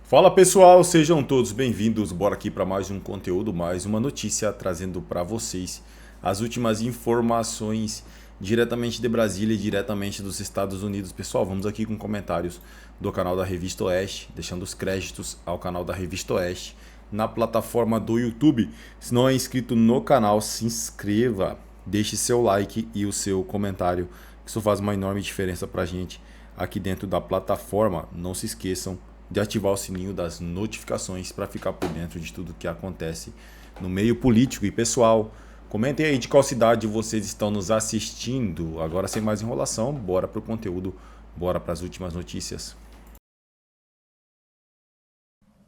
Fala pessoal, sejam todos bem-vindos. Bora aqui para mais um conteúdo, mais uma notícia trazendo para vocês as últimas informações diretamente de Brasília e diretamente dos Estados Unidos. Pessoal, vamos aqui com comentários do canal da Revista Oeste, deixando os créditos ao canal da Revista Oeste na plataforma do YouTube. Se não é inscrito no canal, se inscreva, deixe seu like e o seu comentário, isso faz uma enorme diferença para a gente aqui dentro da plataforma. Não se esqueçam de ativar o sininho das notificações para ficar por dentro de tudo que acontece no meio político. E pessoal, comentem aí de qual cidade vocês estão nos assistindo. Agora, sem mais enrolação, bora para o conteúdo, bora para as últimas notícias.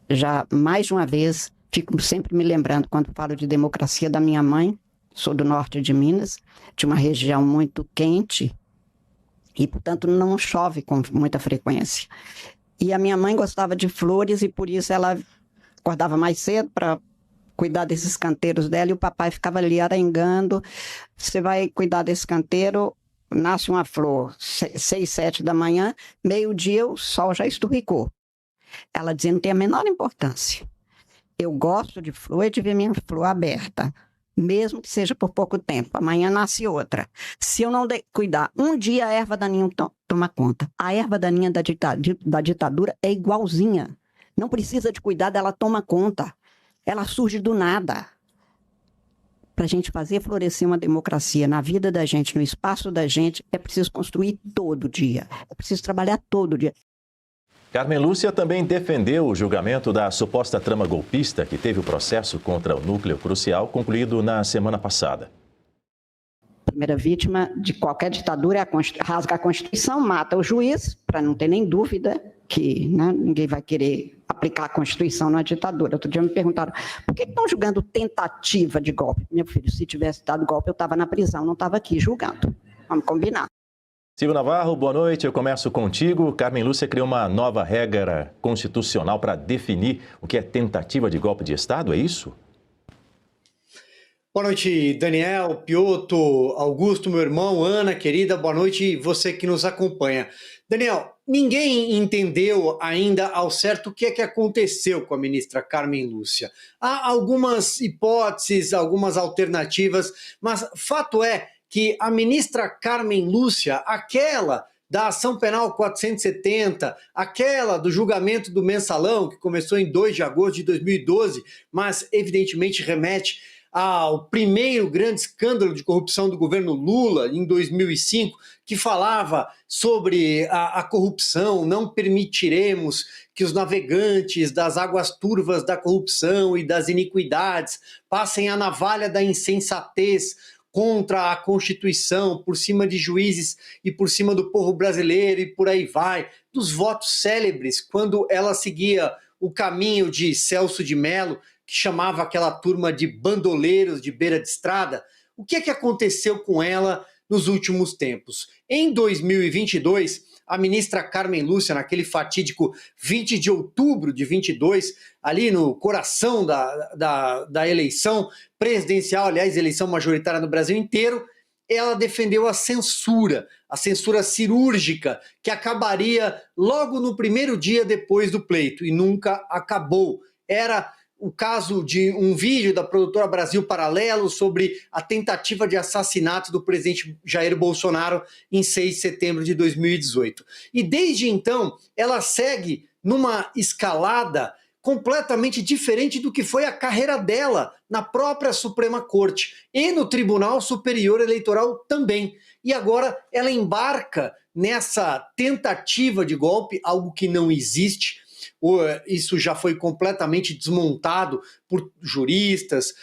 Já mais uma vez, fico sempre me lembrando, quando falo de democracia, da minha mãe. Sou do norte de Minas, de uma região muito quente e, portanto, não chove com muita frequência. E a minha mãe gostava de flores e por isso ela acordava mais cedo para cuidar desses canteiros dela, e o papai ficava ali arengando: você vai cuidar desse canteiro, nasce uma flor, 6, 7 da manhã, meio-dia o sol já esturricou. Ela dizia: não tem a menor importância. Eu gosto de flor e de ver minha flor aberta, mesmo que seja por pouco tempo. Amanhã nasce outra. Se eu não cuidar, um dia a erva daninha toma conta. A erva daninha da ditadura é igualzinha. Não precisa de cuidado, ela toma conta. Ela surge do nada. Para a gente fazer florescer uma democracia na vida da gente, no espaço da gente, é preciso construir todo dia. É preciso trabalhar todo dia. Carmen Lúcia também defendeu o julgamento da suposta trama golpista que teve o processo contra o núcleo crucial concluído na semana passada. A primeira vítima de qualquer ditadura rasga a Constituição, mata o juiz, para não ter nem dúvida que ninguém vai querer aplicar a Constituição na ditadura. Outro dia me perguntaram: por que estão julgando tentativa de golpe? Meu filho, se tivesse dado golpe, eu estava na prisão, não estava aqui julgando. Vamos combinar. Silvio Navarro, boa noite. Eu começo contigo. Carmen Lúcia criou uma nova regra constitucional para definir o que é tentativa de golpe de Estado, é isso? Boa noite, Daniel, Piotto, Augusto, meu irmão, Ana, querida, boa noite, você que nos acompanha. Daniel, ninguém entendeu ainda ao certo o que é que aconteceu com a ministra Carmen Lúcia. Há algumas hipóteses, algumas alternativas, mas fato é que a ministra Carmen Lúcia, aquela da ação penal 470, aquela do julgamento do mensalão, que começou em 2 de agosto de 2012, mas evidentemente remete ao primeiro grande escândalo de corrupção do governo Lula, em 2005, que falava sobre a corrupção: não permitiremos que os navegantes das águas turvas da corrupção e das iniquidades passem a navalha da insensatez contra a Constituição, por cima de juízes e por cima do povo brasileiro, e por aí vai, dos votos célebres, quando ela seguia o caminho de Celso de Mello, que chamava aquela turma de bandoleiros de beira de estrada. O que é que aconteceu com ela nos últimos tempos? Em 2022, a ministra Carmen Lúcia, naquele fatídico 20 de outubro de 22, ali no coração da eleição presidencial, aliás, eleição majoritária no Brasil inteiro, ela defendeu a censura cirúrgica, que acabaria logo no primeiro dia depois do pleito, e nunca acabou. Era o caso de um vídeo da produtora Brasil Paralelo sobre a tentativa de assassinato do presidente Jair Bolsonaro em 6 de setembro de 2018. E desde então, ela segue numa escalada completamente diferente do que foi a carreira dela na própria Suprema Corte e no Tribunal Superior Eleitoral também. E agora ela embarca nessa tentativa de golpe, algo que não existe. Isso já foi completamente desmontado por juristas,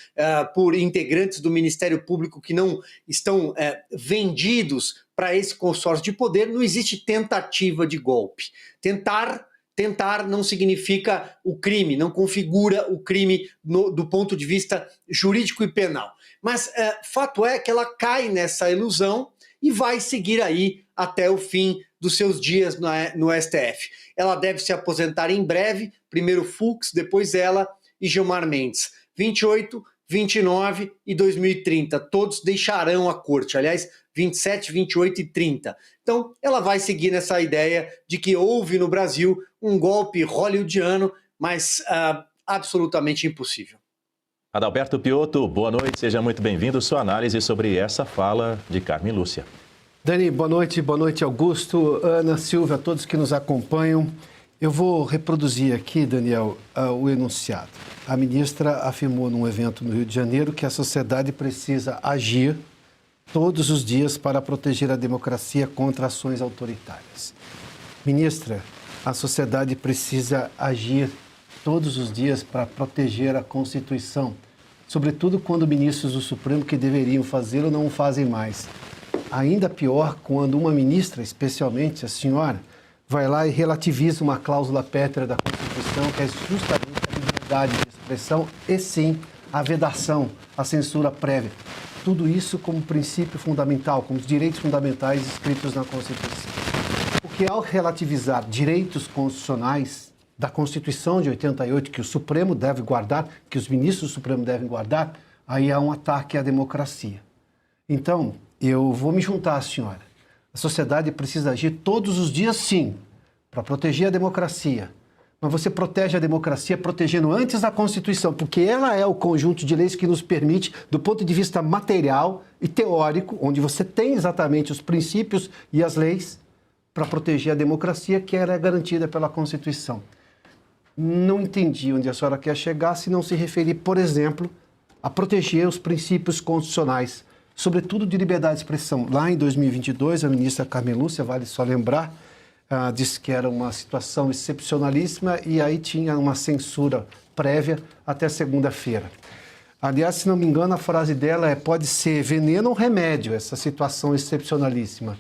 por integrantes do Ministério Público que não estão vendidos para esse consórcio de poder. Não existe tentativa de golpe. Tentar não significa o crime, não configura o crime do ponto de vista jurídico e penal. Mas fato é que ela cai nessa ilusão e vai seguir aí até o fim dos seus dias no STF. Ela deve se aposentar em breve, primeiro Fux, depois ela e Gilmar Mendes. 28, 29 e 2030, todos deixarão a corte, aliás, 27, 28 e 30. Então, ela vai seguir nessa ideia de que houve no Brasil um golpe hollywoodiano mas absolutamente impossível. Adalberto Piotto, boa noite, seja muito bem-vindo. Sua análise sobre essa fala de Carmen Lúcia. Dani, boa noite Augusto, Ana, Silvia, a todos que nos acompanham. Eu vou reproduzir aqui, Daniel, o enunciado. A ministra afirmou num evento no Rio de Janeiro que a sociedade precisa agir todos os dias para proteger a democracia contra ações autoritárias. Ministra, a sociedade precisa agir todos os dias para proteger a Constituição, sobretudo quando ministros do Supremo que deveriam fazê-lo não o fazem mais. Ainda pior quando uma ministra, especialmente a senhora, vai lá e relativiza uma cláusula pétrea da Constituição, que é justamente a liberdade de expressão e, sim, a vedação, a censura prévia. Tudo isso como princípio fundamental, como os direitos fundamentais escritos na Constituição. Porque ao relativizar direitos constitucionais da Constituição de 88, que o Supremo deve guardar, que os ministros do Supremo devem guardar, aí há um ataque à democracia. Então, eu vou me juntar à senhora. A sociedade precisa agir todos os dias, sim, para proteger a democracia. Mas você protege a democracia protegendo antes a Constituição, porque ela é o conjunto de leis que nos permite, do ponto de vista material e teórico, onde você tem exatamente os princípios e as leis para proteger a democracia, que ela é garantida pela Constituição. Não entendi onde a senhora quer chegar se não se referir, por exemplo, a proteger os princípios constitucionais, sobretudo de liberdade de expressão. Lá em 2022, a ministra Carmen Lúcia, vale só lembrar, disse que era uma situação excepcionalíssima e aí tinha uma censura prévia até segunda-feira. Aliás, se não me engano, a frase dela é: pode ser veneno ou remédio, essa situação excepcionalíssima.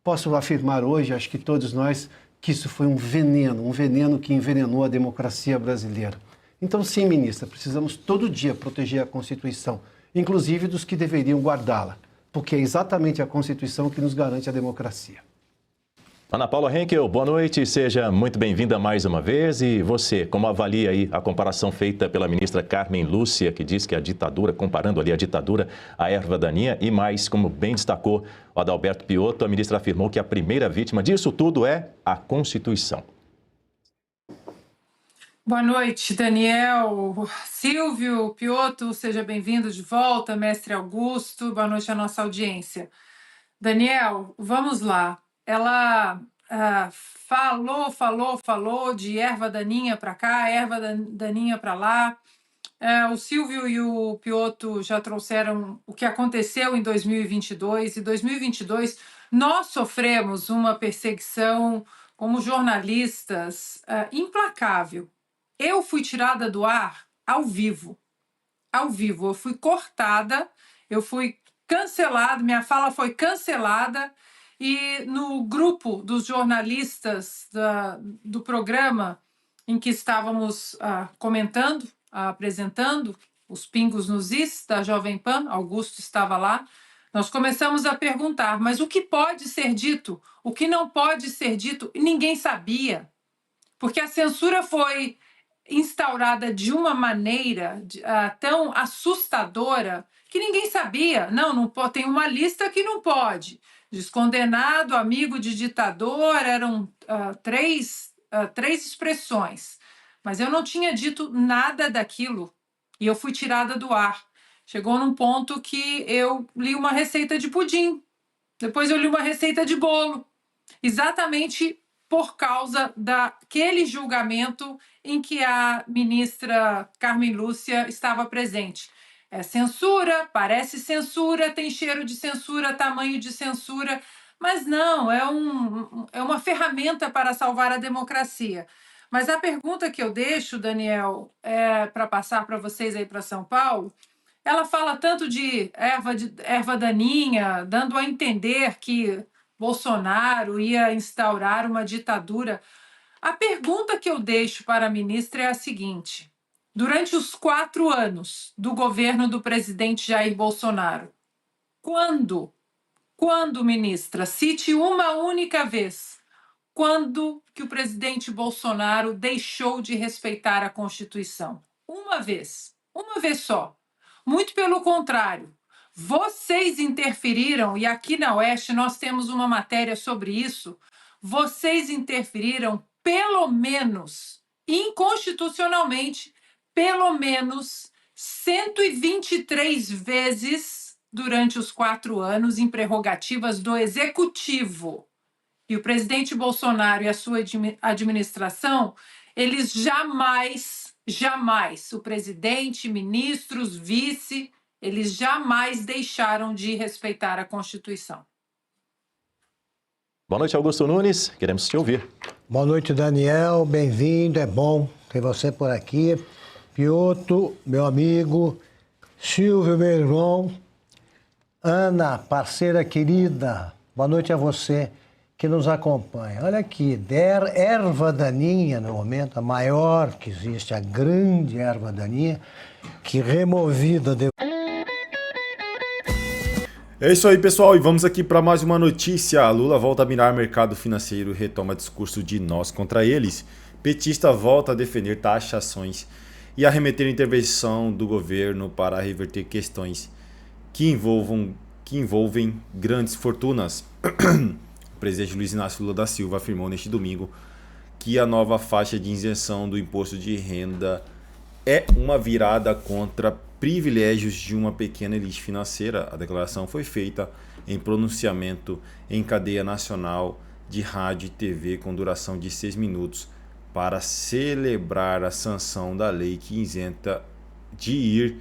Posso afirmar hoje, acho que todos nós, que isso foi um veneno que envenenou a democracia brasileira. Então, sim, ministra, precisamos todo dia proteger a Constituição, inclusive dos que deveriam guardá-la, porque é exatamente a Constituição que nos garante a democracia. Ana Paula Henkel, boa noite, seja muito bem-vinda mais uma vez. E você, como avalia aí a comparação feita pela ministra Carmen Lúcia, que diz que a ditadura, comparando ali a ditadura à erva daninha, e mais, como bem destacou o Adalberto Piotto, a ministra afirmou que a primeira vítima disso tudo é a Constituição. Boa noite, Daniel, Silvio, Piotto, seja bem-vindo de volta, mestre Augusto, boa noite à nossa audiência. Daniel, vamos lá. Ela falou de erva daninha para cá, erva daninha para lá. O Silvio e o Piotto já trouxeram o que aconteceu em 2022. Em 2022, nós sofremos uma perseguição como jornalistas implacável. Eu fui tirada do ar ao vivo. Eu fui cortada, eu fui cancelada, minha fala foi cancelada. E no grupo dos jornalistas do programa em que estávamos comentando, apresentando os Pingos nos Is da Jovem Pan, Augusto estava lá, nós começamos a perguntar, mas o que pode ser dito? O que não pode ser dito? E ninguém sabia, porque a censura foi instaurada de uma maneira tão assustadora que ninguém sabia. Não pode, tem uma lista que não pode. Descondenado, amigo de ditador, eram três expressões. Mas eu não tinha dito nada daquilo e eu fui tirada do ar. Chegou num ponto que eu li uma receita de pudim, depois eu li uma receita de bolo, exatamente por causa daquele julgamento em que a ministra Carmen Lúcia estava presente. É censura, parece censura, tem cheiro de censura, tamanho de censura, mas não, é uma ferramenta para salvar a democracia. Mas a pergunta que eu deixo, Daniel, para passar para vocês aí para São Paulo, ela fala tanto de erva daninha, dando a entender que Bolsonaro ia instaurar uma ditadura. A pergunta que eu deixo para a ministra é a seguinte: durante os 4 anos do governo do presidente Jair Bolsonaro, quando, ministra, cite uma única vez, quando que o presidente Bolsonaro deixou de respeitar a Constituição? Uma vez só. Muito pelo contrário, vocês interferiram, e aqui na Oeste nós temos uma matéria sobre isso, vocês interferiram pelo menos inconstitucionalmente pelo menos 123 vezes durante os 4 anos em prerrogativas do Executivo. E o presidente Bolsonaro e a sua administração, eles jamais, o presidente, ministros, vice, eles jamais deixaram de respeitar a Constituição. Boa noite, Augusto Nunes. Queremos te ouvir. Boa noite, Daniel. Bem-vindo. É bom ter você por aqui. Piotr, meu amigo. Silvio, meu irmão. Ana, parceira querida. Boa noite a você que nos acompanha. Olha aqui, erva daninha, no momento, a maior que existe, a grande erva daninha, que removida... É isso aí, pessoal, e vamos aqui para mais uma notícia. Lula volta a mirar mercado financeiro e retoma discurso de nós contra eles. Petista volta a defender taxações e a remeter intervenção do governo para reverter questões que envolvem grandes fortunas. O presidente Luiz Inácio Lula da Silva afirmou neste domingo que a nova faixa de isenção do imposto de renda é uma virada contra privilégios de uma pequena elite financeira. A declaração foi feita em pronunciamento em cadeia nacional de rádio e TV com duração de 6 minutos para celebrar a sanção da lei que isenta de ir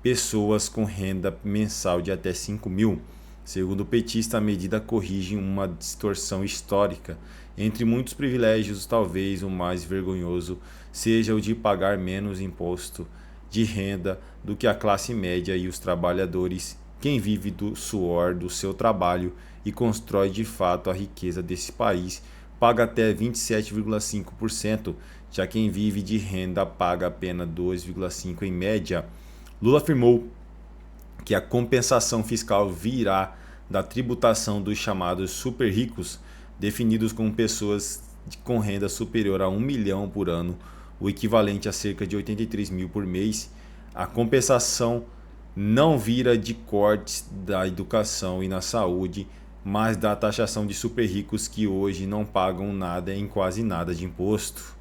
pessoas com renda mensal de até 5 mil. Segundo o petista, a medida corrige uma distorção histórica. Entre muitos privilégios, talvez o mais vergonhoso seja o de pagar menos imposto de renda do que a classe média e os trabalhadores, quem vive do suor do seu trabalho e constrói de fato a riqueza desse país, paga até 27,5%, já quem vive de renda paga apenas 2,5% em média. Lula afirmou que a compensação fiscal virá da tributação dos chamados super ricos, definidos como pessoas com renda superior a 1 milhão por ano, o equivalente a cerca de 83 mil por mês. A compensação não vira de cortes da educação e na saúde, mas da taxação de super ricos que hoje não pagam nada em quase nada de imposto.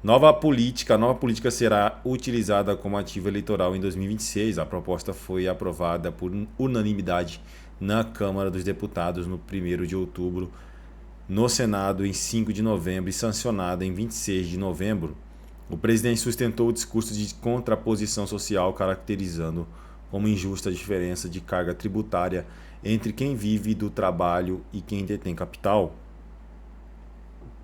A nova política será utilizada como ativo eleitoral em 2026. A proposta foi aprovada por unanimidade na Câmara dos Deputados no 1º de outubro, no Senado em 5 de novembro e sancionada em 26 de novembro. O presidente sustentou o discurso de contraposição social, caracterizando como injusta a diferença de carga tributária entre quem vive do trabalho e quem detém capital.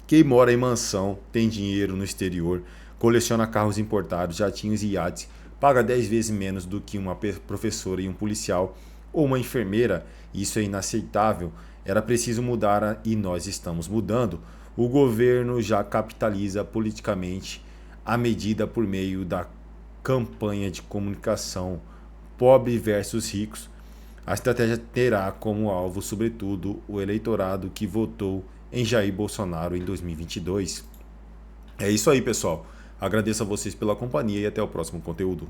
Quem mora em mansão, tem dinheiro no exterior, coleciona carros importados, jatinhos e iates, paga 10 vezes menos do que uma professora e um policial ou uma enfermeira. Isso é inaceitável. Era preciso mudar e nós estamos mudando. O governo já capitaliza politicamente a medida por meio da campanha de comunicação pobre versus ricos. A estratégia terá como alvo, sobretudo, o eleitorado que votou em Jair Bolsonaro em 2022. É isso aí, pessoal. Agradeço a vocês pela companhia e até o próximo conteúdo.